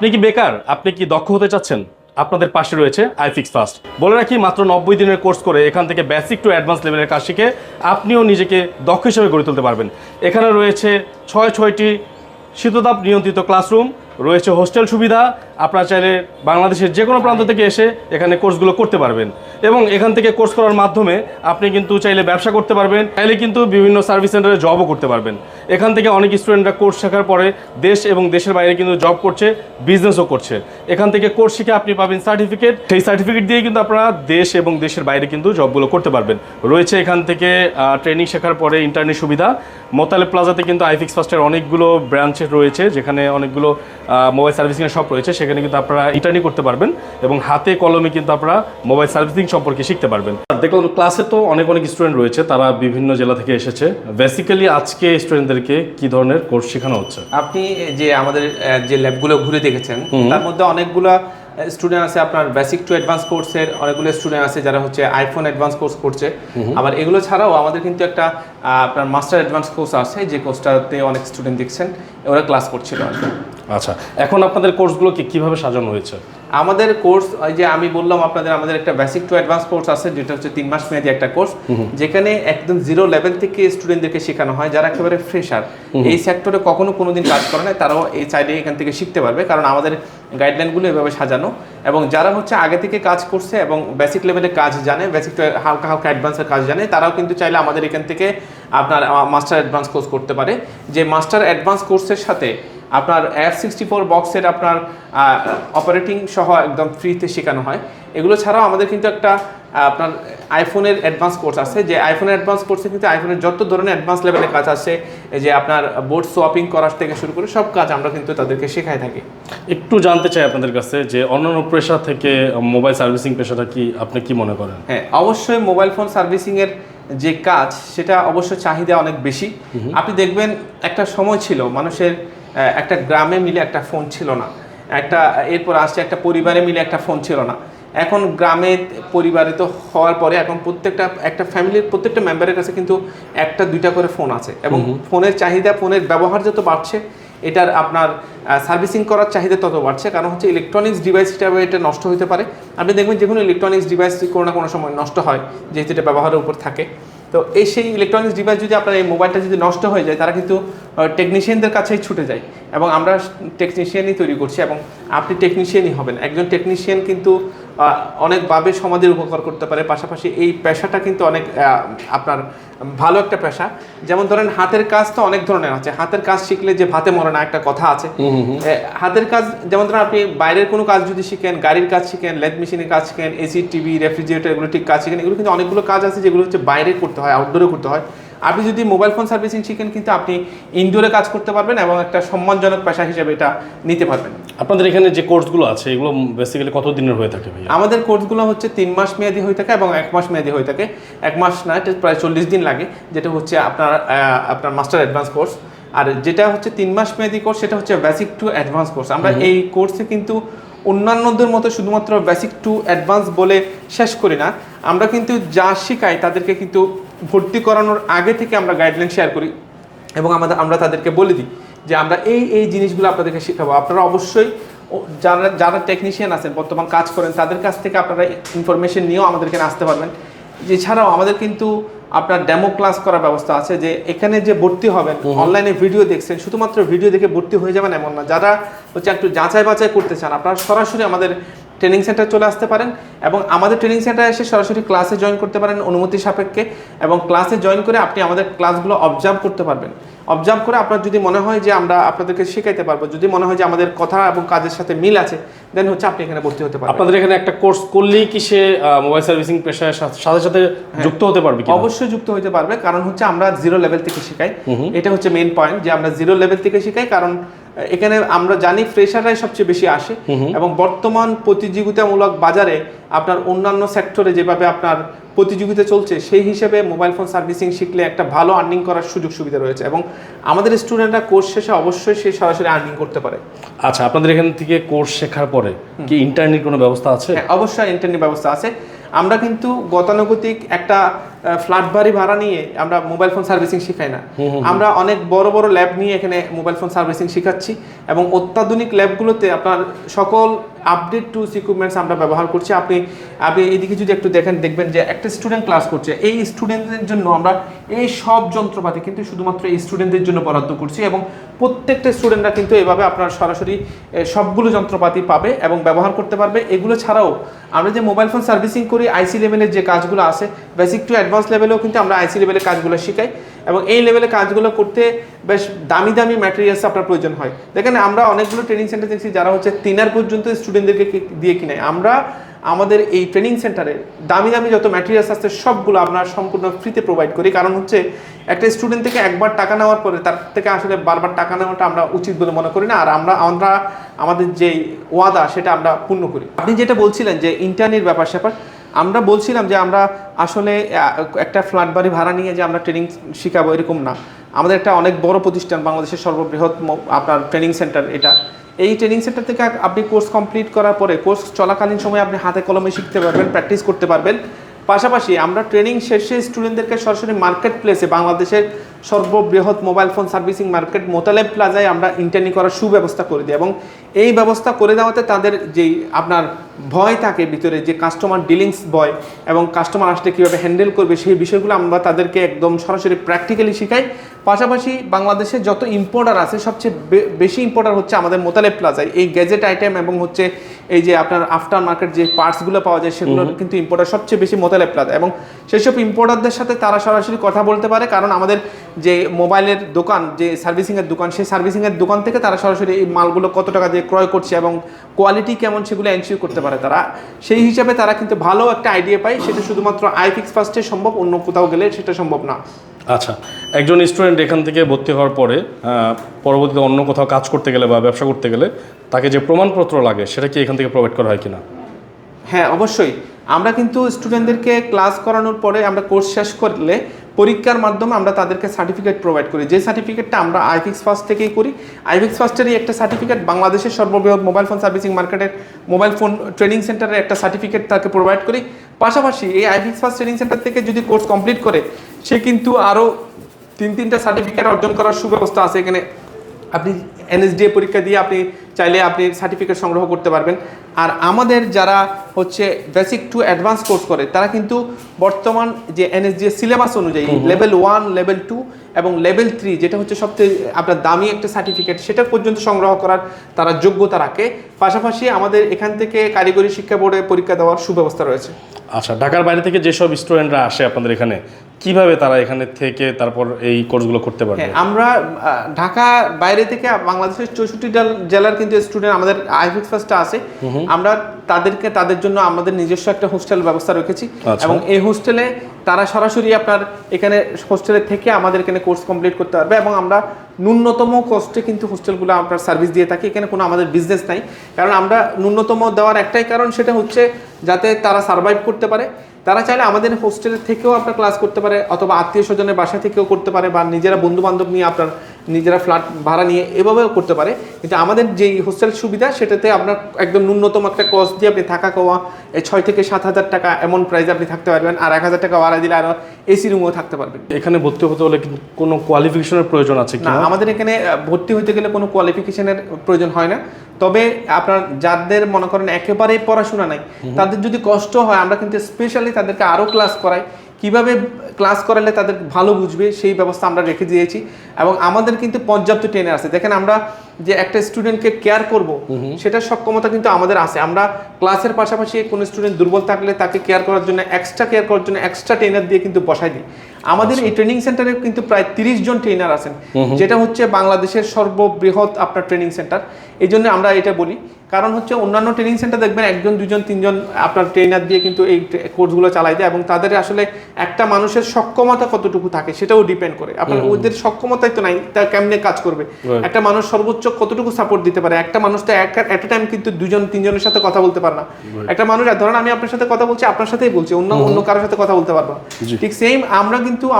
আপনি কি বেকার? আপনি কি দক্ষ হতে চাচ্ছেন? আপনাদের পাশে রয়েছে আইফিক্স ফার্স্ট। বলে রাখি, মাত্র 90 দিনের কোর্স করে এখান থেকে বেসিক টু অ্যাডভান্স লেভেলের কাজ শিখে আপনিও নিজেকে দক্ষ হিসেবে গড়ে তুলতে পারবেন। এখানে রয়েছে ছয়টি শীততাপ নিয়ন্ত্রিত ক্লাসরুম, রয়েছে হোস্টেল সুবিধা। আপনারা চাইলে বাংলাদেশের যে কোনো প্রান্ত থেকে এসে এখানে কোর্সগুলো করতে পারবেন এবং এখান থেকে কোর্স করার মাধ্যমে আপনি কিন্তু চাইলে ব্যবসা করতে পারবেন, চাইলে কিন্তু বিভিন্ন সার্ভিস সেন্টারে জবও করতে পারবেন। এখান থেকে অনেক স্টুডেন্টরা কোর্স শেখার পরে দেশ এবং দেশের বাইরে কিন্তু জব করছে, বিজনেসও করছে। এখান থেকে কোর্স শিখে আপনি পাবেন সার্টিফিকেট, সেই সার্টিফিকেট দিয়ে কিন্তু আপনারা দেশ এবং দেশের বাইরে কিন্তু জবগুলো করতে পারবেন। রয়েছে এখান থেকে ট্রেনিং শেখার পরে ইন্টারনেট সুবিধা। মোতালেব প্লাজাতে কিন্তু আইফিক্স ফার্স্টের অনেকগুলো ব্রাঞ্চেস রয়েছে, যেখানে অনেকগুলো মোবাইল সার্ভিসিংয়ের শপ রয়েছে। সেখানে কিন্তু আপনারা ইন্টার্নি করতে পারবেন এবং হাতে কলমে কিন্তু আপনারা মোবাইল সার্ভিসিং সম্পর্কে শিখতে পারবেন। দেখলাম ক্লাসে তো অনেক স্টুডেন্ট রয়েছে, তারা বিভিন্ন জেলা থেকে এসেছে। বেসিক্যালি আজকে স্টুডেন্টদেরকে কি ধরনের কোর্স শেখানো হচ্ছে? আপনি যে আমাদের যে ল্যাবগুলো ঘুরে দেখেছেন, তার মধ্যে অনেকগুলো স্টুডেন্ট আছে আপনার বেসিক টু অ্যাডভান্স কোর্সের, অনেকগুলো স্টুডেন্ট আছে যারা হচ্ছে আইফোন অ্যাডভান্স কোর্স করছে। আবার এগুলো ছাড়াও আমাদের কিন্তু একটা আপনার মাস্টার অ্যাডভান্স কোর্স আছে, যে কোর্সটাতে অনেক স্টুডেন্ট দেখছেন ওরা ক্লাস করছিল আর কি। আচ্ছা, এখন আপনাদের কোর্সগুলোকে কিভাবে সাজানো হয়েছে? আমাদের কোর্স ওই যে আমি বললাম আপনাদের, আমাদের একটা বেসিক টু অ্যাডভান্স কোর্স আছে, যেটা হচ্ছে 3 মাস মেয়াদী একটা কোর্স, যেখানে একদম জিরো লেভেল থেকে স্টুডেন্টদেরকে শেখানো হয় যারা একেবারে ফ্রেশার, এই সেক্টরে কখনো কোনোদিন কাজ করে না, তারাও এই চাইলে এখান থেকে শিখতে পারবে, কারণ আমাদের গাইডলাইনগুলো এভাবে সাজানো। এবং যারা হচ্ছে আগে থেকে কাজ করছে এবং বেসিক লেভেলে কাজ জানে, বেসিক টু হালকা হালকা অ্যাডভান্সের কাজ জানে, তারাও কিন্তু চাইলে আমাদের এখান থেকে আপনার মাস্টার অ্যাডভান্স কোর্স করতে পারে। যে মাস্টার অ্যাডভান্স কোর্সের সাথে আপনার F64 বক্সের আপনার অপারেটিং সহ একদম ফ্রিতে শেখানো হয়। এগুলো ছাড়াও আমাদের কিন্তু একটা আপনার আইফোনের অ্যাডভান্স কোর্স আছে, যে আইফোনের অ্যাডভান্স কোর্সে কিন্তু আইফোনের যত ধরনের অ্যাডভান্স লেভেলের কাজ আছে, যে আপনার বোর্ড সোয়াপিং করার থেকে শুরু করে সব কাজ আমরা কিন্তু তাদেরকে শেখাই থাকি। একটু জানতে চাই আপনাদের কাছে যে অন্যান্য পেশা থেকে মোবাইল সার্ভিসিং পেশাটা কি আপনি কি মনে করেন? হ্যাঁ, অবশ্যই মোবাইল ফোন সার্ভিসিংয়ের যে কাজ, সেটা অবশ্য চাহিদা অনেক বেশি। আপনি দেখবেন একটা সময় ছিল মানুষের একটা গ্রামে মিলে একটা ফোন ছিল না, এরপর আসছে একটা পরিবারে মিলে একটা ফোন ছিল না। এখন গ্রামে পরিবারে তো হওয়ার পরে এখন একটা ফ্যামিলির প্রত্যেকটা মেম্বারের কাছে কিন্তু একটা দুইটা করে ফোন আছে, এবং ফোনের চাহিদা, ফোনের ব্যবহার যত বাড়ছে, এটার আপনার সার্ভিসিং করার চাহিদা তত বাড়ছে। কারণ হচ্ছে ইলেকট্রনিক্স ডিভাইস হিসাবে এটা নষ্ট হতে পারে। আপনি দেখবেন যে কোনো ইলেকট্রনিক্স ডিভাইস কোনো না কোনো সময় নষ্ট হয়, যেহেতু এটা ব্যবহারের উপর থাকে। তো সেই ইলেকট্রনিক্স ডিভাইস যদি আপনার এই মোবাইলটা যদি নষ্ট হয়ে যায়, তারা কিন্তু টেকনিশিয়ানদের কাছেই ছুটে যায়, এবং আমরা টেকনিশিয়ানই তৈরি করছি, এবং আপনি টেকনিশিয়ানই হবেন। একজন টেকনিশিয়ান কিন্তু অনেকভাবে সমাজের উপকার করতে পারে। পাশাপাশি এই পেশাটা কিন্তু অনেক আপনার ভালো একটা পেশা। যেমন ধরেন হাতের কাজ তো অনেক ধরনের আছে, হাতের কাজ শিখলে যে ভাতে মরে না একটা কথা আছে। হাতের কাজ যেমন ধরেন আপনি বাইরের কোনো কাজ যদি শিখেন, গাড়ির কাজ শিখেন, লেদ মেশিনের কাজ শিখেন, এসি, টিভি, রেফ্রিজারেটর, এগুলো ঠিক কাজ শিখেন, এগুলো কিন্তু অনেকগুলো কাজ আছে যেগুলো হচ্ছে বাইরে করতে হয়, আউটডোরে করতে হয়। আপনি যদি মোবাইল ফোন সার্ভিসিং শিখেন, কিন্তু আপনি ইনডোরে কাজ করতে পারবেন এবং একটা সম্মানজনক পেশা হিসেবে এটা নিতে পারবেন। আপনাদের এখানে যে কোর্সগুলো আছে এগুলো বেসিক্যালি কত দিনের হয়ে থাকে ভাই? আমাদের কোর্সগুলো হচ্ছে 3 মাস মেয়াদি হয়ে থাকে এবং 1 মাস মেয়াদি হয়ে থাকে। 1 মাস না, এটা প্রায় 40 দিন লাগে, যেটা হচ্ছে আপনার মাস্টার অ্যাডভান্স কোর্স। আর যেটা হচ্ছে 3 মাস মেয়াদি কোর্স, সেটা হচ্ছে বেসিক টু অ্যাডভান্স কোর্স। আমরা এই কোর্সে কিন্তু অন্যান্যদের মতো শুধুমাত্র বেসিক টু অ্যাডভান্স বলে শেষ করি না, আমরা কিন্তু যা শেখাই তাদেরকে কিন্তু ভর্তি করানোর আগে থেকে আমরা গাইডলাইন শেয়ার করি, এবং আমরা তাদেরকে বলে দিই যে আমরা এই জিনিসগুলো আপনাদেরকে শেখাবো। আপনারা অবশ্যই যারা টেকনিশিয়ান আছেন, বর্তমান কাজ করেন, তাদের কাছ থেকে আপনারা ইনফরমেশন নিয়েও আমাদের এখানে আসতে পারবেন। এছাড়াও আমাদের কিন্তু আপনার ডেমো ক্লাস করার ব্যবস্থা আছে, যে এখানে যে ভর্তি হবেন, অনলাইনে ভিডিও দেখছেন, শুধুমাত্র ভিডিও দেখে ভর্তি হয়ে যাবেন এমন না। যারা হচ্ছে একটু যাচাই বাছাই করতে চান, আপনারা সরাসরি আমাদের ট্রেনিং সেন্টার চলে আসতে পারেন, এবং আমাদের ট্রেনিং সেন্টারে এসে সরাসরি ক্লাসে জয়েন করতে পারেন অনুমতি সাপেক্ষে, এবং ক্লাসে জয়েন করে আপনি আমাদের ক্লাসগুলো অবজার্ভ করতে পারবেন। অবজার্ভ করে আপনার যদি মনে হয় যে আমরা আপনাদেরকে শেখাইতে পারবো, যদি মনে হয় যে আমাদের কথা এবং কাজের সাথে মিল আছে, দেন হচ্ছে আপনি এখানে ভর্তি হতে পারবেন। আপনাদের এখানে একটা কোর্স করলেই কি সে মোবাইল সার্ভিসিং পেশার সাথে সাথে যুক্ত হতে পারবে? অবশ্যই যুক্ত হতে পারবে, কারণ হচ্ছে আমরা জিরো লেভেল থেকে শেখাই। এটা হচ্ছে মেইন পয়েন্ট, যে আমরা জিরো লেভেল থেকে শেখাই, কারণ এখানে আমরা জানি ফ্রেশাররাই সবচেয়ে বেশি আসে, এবং বর্তমান প্রতিযোগিতামূলক বাজারে আপনার অন্যান্য সেক্টরে যেভাবে আপনার প্রতিযোগিতা চলছে, সেই হিসেবে মোবাইল ফোন সার্ভিসিং শিখলে একটা ভালো আর্নিং করার সুযোগ সুবিধা রয়েছে, এবং আমাদের স্টুডেন্টরা কোর্স শেষে অবশ্যই সে সরাসরি আর্নিং করতে পারে। আচ্ছা, আপনাদের এখান থেকে কোর্স শেখার পরে কি ইন্টার্নির কোনো ব্যবস্থা আছে? হ্যাঁ, অবশ্যই ইন্টার্নির ব্যবস্থা আছে। আমরা কিন্তু গতানুগতিক একটা ফ্ল্যাট বাড়ি ভাড়া নিয়ে আমরা মোবাইল ফোন সার্ভিসিং শেখাই না। আমরা অনেক বড় বড় ল্যাব নিয়ে এখানে মোবাইল ফোন সার্ভিসিং শেখাচ্ছি এবং অত্যাধুনিক ল্যাবগুলোতে আপনার সকল আপডেট টুলস ইকুইপমেন্টস আমরা ব্যবহার করছি। আপনি এদিকে যদি একটু দেখবেন যে একটা স্টুডেন্ট ক্লাস করছে, এই স্টুডেন্টদের জন্য আমরা এই সব যন্ত্রপাতি কিন্তু শুধুমাত্র এই স্টুডেন্টদের জন্য বরাদ্দ করছি এবং প্রত্যেকটা স্টুডেন্টরা কিন্তু এভাবে আপনার সরাসরি সবগুলো যন্ত্রপাতি পাবে এবং ব্যবহার করতে পারবে। এগুলো ছাড়াও আমরা যে মোবাইল ফোন সার্ভিসিং করি, আইসি লেভেলের যে কাজগুলো আছে, বেসিক টু অ্যাডভান্স লেভেলেও কিন্তু আমরা আইসি লেভেলের কাজগুলো শেখাই এবং এই লেভেলের কাজগুলো করতে বেশ দামি দামি ম্যাটেরিয়ালস আপনার প্রয়োজন হয়। দেখেন আমরা অনেকগুলো ট্রেনিং সেন্টার দেখছি যারা হচ্ছে 3 পর্যন্ত স্টুডেন্টদেরকে দিয়ে কিনে। আমরা আমাদের এই ট্রেনিং সেন্টারে দামি দামি যত ম্যাটেরিয়ালস আছে সবগুলো আমরা সম্পূর্ণ ফ্রিতে প্রোভাইড করি। কারণ হচ্ছে একটা স্টুডেন্ট থেকে একবার টাকা নেওয়ার পরে তার থেকে আসলে বারবার টাকা নেওয়াটা আমরা উচিত বলে মনে করি না। আর আমরা আমাদের যে ওয়াদা সেটা আমরা পূর্ণ করি। আপনি যেটা বলছিলেন যে ইন্টারনেট ব্যাপার আমরা বলছিলাম যে আমরা আসলে একটা ফ্ল্যাট বাড়ি ভাড়া নিয়ে যে আমরা ট্রেনিং শেখাবো এরকম না। আমাদের একটা অনেক বড় প্রতিষ্ঠান, বাংলাদেশের সর্ববৃহৎ আপনার ট্রেনিং সেন্টার এটা। এই ট্রেনিং সেন্টার থেকে আপনি কোর্স কমপ্লিট করার পরে কোর্স চলাকালীন সময় আপনি হাতে কলমে শিখতে পারবেন, প্র্যাকটিস করতে পারবেন। পাশাপাশি আমরা ট্রেনিং শেষে স্টুডেন্টদেরকে সরাসরি মার্কেট প্লেসে, বাংলাদেশের সর্ববৃহৎ mobile phone servicing market Motaleb প্লাজায় আমরা ইন্টার্নি করার সুব্যবস্থা করে দিই এবং এই ব্যবস্থা করে দেওয়াতে তাদের যেই আপনার ভয় থাকে ভিতরে, যে কাস্টমার ডিলিংস ভয় এবং কাস্টমার আসলে কীভাবে হ্যান্ডেল করবে, সেই বিষয়গুলো আমরা তাদেরকে একদম সরাসরি প্র্যাকটিক্যালি শেখাই। পাশাপাশি বাংলাদেশে যত ইম্পোর্টার আছে সবচেয়ে বেশি ইম্পোর্টার হচ্ছে আমাদের মোতালেব প্লাজায়। এই গ্যাজেট আইটেম এবং হচ্ছে এই যে আপনার আফটার মার্কেট যে পার্টসগুলো পাওয়া যায় সেগুলোর কিন্তু ইম্পোর্টার সবচেয়ে বেশি মোতালেব প্লাজা এবং সেসব ইম্পোর্টারদের সাথে তারা সরাসরি কথা বলতে পারে। কারণ আমাদের যে মোবাইলের দোকান, যে সার্ভিসিংয়ের দোকান, সেই সার্ভিসিংয়ের দোকান থেকে তারা সরাসরি এই মালগুলো কত টাকা দিয়ে ক্রয় করছে এবং কোয়ালিটি কেমন সেগুলো এনশিওর করতে পারে তারা। সেই হিসাবে তারা কিন্তু ভালো একটা আইডিয়া পায়। সেটা শুধুমাত্র আইফিক্স ফার্স্টে সম্ভব, অন্য কোথাও গেলে সেটা সম্ভব না। আচ্ছা, একজন স্টুডেন্ট এখান থেকে ভর্তি হওয়ার পরে পরবর্তীতে অন্য কোথাও কাজ করতে গেলে বা ব্যবসা করতে গেলে তাকে যে প্রমাণপত্র লাগে সেটা কি এখান থেকে প্রোভাইড করা হয় কিনা? হ্যাঁ, অবশ্যই। আমরা কিন্তু স্টুডেন্টদেরকে ক্লাস করানোর পরে আমরা কোর্স শেষ করলে পরীক্ষার মাধ্যমে আমরা তাদেরকে সার্টিফিকেট প্রোভাইড করি। যে সার্টিফিকেটটা আমরা আইফিক্স ফার্স্ট থেকেই করি। আইফিক্স ফার্স্টেরই একটা সার্টিফিকেট, বাংলাদেশের সর্ববৃহৎ মোবাইল ফোন সার্ভিসিং মার্কেটের মোবাইল ফোন ট্রেনিং সেন্টারের একটা সার্টিফিকেট তাকে প্রোভাইড করি। পাশাপাশি এই আইফিক্স ফার্স্ট ট্রেনিং সেন্টার থেকে যদি কোর্স কমপ্লিট করে সে কিন্তু আরও 3টা সার্টিফিকেট অর্জন করার সুব্যবস্থা আছে এখানে। আপনি এনএসডিএ পরীক্ষা দিয়ে আপনি চাইলে আপনি সার্টিফিকেট সংগ্রহ করতে পারবেন। আর আমাদের যারা হচ্ছে বেসিক টু অ্যাডভান্স কোর্স করে তারা কিন্তু বর্তমান যে এনএসডিএ সিলেবাস অনুযায়ী লেভেল 1, লেভেল 2 এবং লেভেল 3 যেটা হচ্ছে সবচেয়ে আপনার দামি একটা সার্টিফিকেট, সেটা পর্যন্ত সংগ্রহ করার তারা যোগ্যতা রাখে। পাশাপাশি আমাদের এখান থেকে কারিগরি শিক্ষা বোর্ডে পরীক্ষা দেওয়ার সুব্যবস্থা রয়েছে। আচ্ছা, ঢাকার বাইরে থেকে যেসব স্টুডেন্টরা আসে আপনাদের এখানে, কিভাবে তারা এখানে থেকে তারপর এই কোর্সগুলো করতে পারবে? হ্যাঁ, আমরা ঢাকার বাইরে থেকে বাংলাদেশের 64 জেলার কিন্তু স্টুডেন্ট আমাদের আইফিক্স ফার্স্টে আছে। আমরা তাদের জন্য আমাদের নিজস্ব একটা হোস্টেল ব্যবস্থা রেখেছি এবং এই হোস্টেলে তারা সরাসরি আপনার এখানে হোস্টেলে থেকে আমাদের এখানে কোর্স কমপ্লিট করতে পারবে এবং আমরা ন্যূনতম কস্টে কিন্তু হোস্টেলগুলো আমরা সার্ভিস দিয়ে থাকি। এখানে কোনো আমাদের বিজনেস নাই, কারণ আমরা ন্যূনতম দেওয়ার একটাই কারণ, সেটা হচ্ছে যাতে তারা সার্ভাইভ করতে পারে। তারা চাইলে আমাদের হোস্টেলের থেকেও আপনার ক্লাস করতে পারে অথবা আত্মীয় স্বজনের বাসা থেকেও করতে পারে বা নিজেরা বন্ধু বান্ধব নিয়ে আপনার নিজেরা ফ্ল্যাট ভাড়া নিয়ে এভাবেও করতে পারে। কিন্তু আমাদের যেই হোস্টেল সুবিধা সেটাতে আপনার একদম ন্যূনতম একটা কস্ট দিয়ে আপনি থাকা খাওয়া 6 থেকে 7 হাজার টাকা এমন প্রাইসে আপনি থাকতে পারবেন। আর 1 হাজার টাকা ভাড়া দিলে আরও এসি রুমেও থাকতে পারবেন। এখানে ভর্তি হতে হলে কোনো কোয়ালিফিকেশনের প্রয়োজন আছে কি? না, আমাদের এখানে ভর্তি হতে গেলে কোনো কোয়ালিফিকেশনের প্রয়োজন হয় না। তবে আপনার যাদের মনে করেন একেবারেই পড়াশোনা নাই, তাদের যদি কষ্ট হয় আমরা কিন্তু স্পেশালি তাদেরকে আরও ক্লাস করাই। কিভাবে ক্লাস করালে তাদের ভালো বুঝবে সেই ব্যবস্থা আমরা রেখে দিয়েছি এবং আমাদের কিন্তু পর্যাপ্ত ট্রেনার আছে। দেখেন, আমরা যে একটা স্টুডেন্টকে কেয়ার করব সেটার সক্ষমতা কিন্তু আমাদের আছে। আমরা ক্লাসের পাশাপাশি কোনো স্টুডেন্ট দুর্বল থাকলে তাকে কেয়ার করার জন্য এক্সট্রা ট্রেনার দিয়ে কিন্তু বসাই দিই। আমাদের এই ট্রেনিং সেন্টারে কিন্তু প্রায় 30 জন ট্রেনার আছেন, যেটা হচ্ছে বাংলাদেশের সর্ববৃহৎ আপনার ট্রেনিং সেন্টার। এই জন্য আমরা এটা বলি, কারণ হচ্ছে অন্যান্য ট্রেনিং সেন্টার দেখবেন 1 জন 2 জন 3 জন আপনার ট্রেনার দিয়ে কিন্তু এই কোর্সগুলো চালাই দেয় এবং তাদের আসলে একটা মানুষের সক্ষমতা কতটুকু থাকে সেটাও ডিপেন্ড করে। আপনার ওদের সক্ষমতাই তো নাই, তা কেমনে কাজ করবে? একটা মানুষ সর্বোচ্চ কতটুকু সাপোর্ট দিতে পারে? একটা মানুষ তো এট এ টাইম কিন্তু 2 জন 3 জনের সাথে কথা বলতে পারে না। একটা মানুষ, ধরেন আমি আপনার সাথে কথা বলছি, আপনার সাথেই বলছি, অন্য কারোর সাথে কথা বলতে পারবো। ঠিক সেম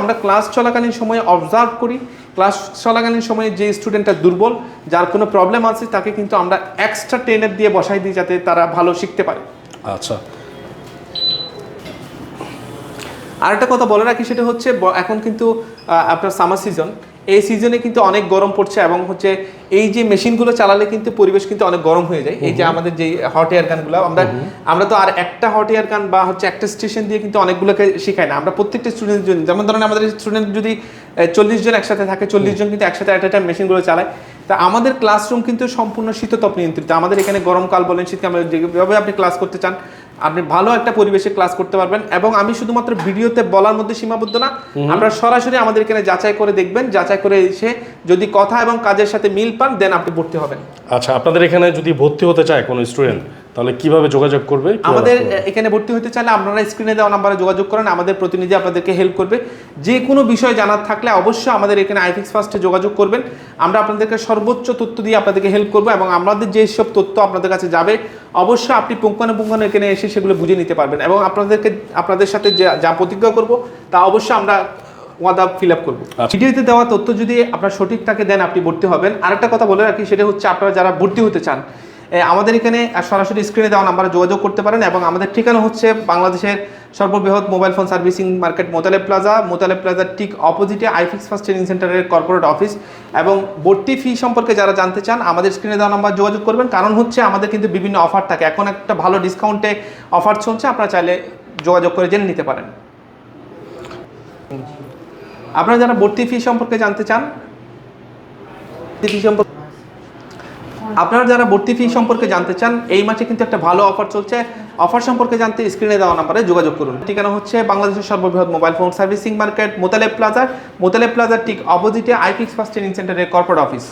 আমরা ক্লাস চলাকালীন সময়ে অবজার্ভ করি। ক্লাস চলাকালীন সময়ে যে স্টুডেন্টটা দুর্বল, যার কোনো প্রবলেম আছে, তাকে কিন্তু আমরা এক্সট্রা ট্রেনার দিয়ে বসাই দিই যাতে তারা ভালো শিখতে পারে। আচ্ছা, আর একটা কথা বলে রাখি, সেটা হচ্ছে এখন কিন্তু আপনার সামার সিজন, এই সিজনে কিন্তু অনেক গরম পড়ছে এবং হচ্ছে এই যে মেশিনগুলো চালালে কিন্তু পরিবেশ কিন্তু অনেক গরম হয়ে যায়। এই যে আমাদের যে হট এয়ার গানগুলো আমরা তো আর একটা হট এয়ার গান বা হচ্ছে একটা স্টেশন দিয়ে কিন্তু অনেকগুলোকে শেখাই না, আমরা প্রত্যেকটা স্টুডেন্টের জন্য, যেমন ধরেন আমাদের স্টুডেন্ট যদি 40 জন একসাথে থাকে, 40 জন কিন্তু একসাথে একটা টাইম মেশিনগুলো চালায়। তা আমাদের ক্লাসরুম কিন্তু সম্পূর্ণ শীততাপ নিয়ন্ত্রিত। আমাদের এখানে গরমকাল বলেন, শীতকাল, যেভাবে আপনি ক্লাস করতে চান আপনি ভালো একটা পরিবেশে ক্লাস করতে পারবেন। এবং আমি শুধুমাত্র ভিডিওতে বলার মধ্যে সীমাবদ্ধ না, আপনারা সরাসরি আমাদের এখানে যাচাই করে দেখবেন, যাচাই করে এসে যদি কথা এবং কাজের সাথে মিল পান দেন আপনি ভর্তি হবেন। আচ্ছা, আপনাদের এখানে যদি ভর্তি হতে চায় কোনো স্টুডেন্ট, তাহলে কিভাবে যোগাযোগ করবে? আমাদের এখানে ভর্তি হতে চাইলে আপনারা স্ক্রিনে দেওয়া নাম্বারে যোগাযোগ করেন, আমাদের প্রতিনিধি আপনাদেরকে হেল্প করবে। যে কোনো বিষয় জানার থাকলে অবশ্যই আমাদের এখানে আইফিক্স ফার্স্টে যোগাযোগ করবেন, আমরা আপনাদেরকে সর্বোচ্চ তথ্য দিয়ে আপনাদেরকে হেল্প করবো। এবং আমাদের যেসব তথ্য আপনাদের কাছে যাবে অবশ্যই আপনি পুঙ্খানুপুঙ্খানু এখানে এসে সেগুলো বুঝে নিতে পারবেন। এবং আপনাদের সাথে যা প্রতিজ্ঞা করবো তা অবশ্যই আমরা ওয়াদা ফিল আপ করবো। ভিডিওতে দেওয়া তথ্য যদি আপনার সঠিক থাকে দেন আপনি ভর্তি হবেন। আরেকটা কথা বলে রাখি, সেটা হচ্ছে আপনারা যারা ভর্তি হতে চান আমাদের এখানে সরাসরি স্ক্রিনে দেওয়া নাম্বারে যোগাযোগ করতে পারেন। এবং আমাদের ঠিকানা হচ্ছে বাংলাদেশের সর্ববৃহৎ mobile phone servicing market Motaleb প্লাজার ঠিক অপোজিটে আইফিক্স ফার্স্ট ট্রেনিং সেন্টারের কর্পোরেট অফিস। এবং ভর্তি ফি সম্পর্কে যারা জানতে চান আমাদের স্ক্রিনে দেওয়া নাম্বার যোগাযোগ করবেন, কারণ হচ্ছে আমাদের কিন্তু বিভিন্ন অফার থাকে, এখন একটা ভালো ডিসকাউন্টে অফার চলছে, আপনারা চাইলে যোগাযোগ করে জেনে নিতে পারেন। আপনারা যারা ভর্তি ফি সম্পর্কে জানতে চান, এই মাসে কিন্তু একটা ভালো অফার চলছে। অফার সম্পর্কে জানতে স্ক্রিনে দেওয়া নাম্বারে যোগাযোগ করুন। ঠিকানা হচ্ছে বাংলাদেশের সর্ববৃহৎ mobile phone servicing market Motaleb প্লাজার ঠিক অপোজিটে আইফিক্স ফার্স্ট ট্রেনিং সেন্টারের কর্পোরেট অফিস।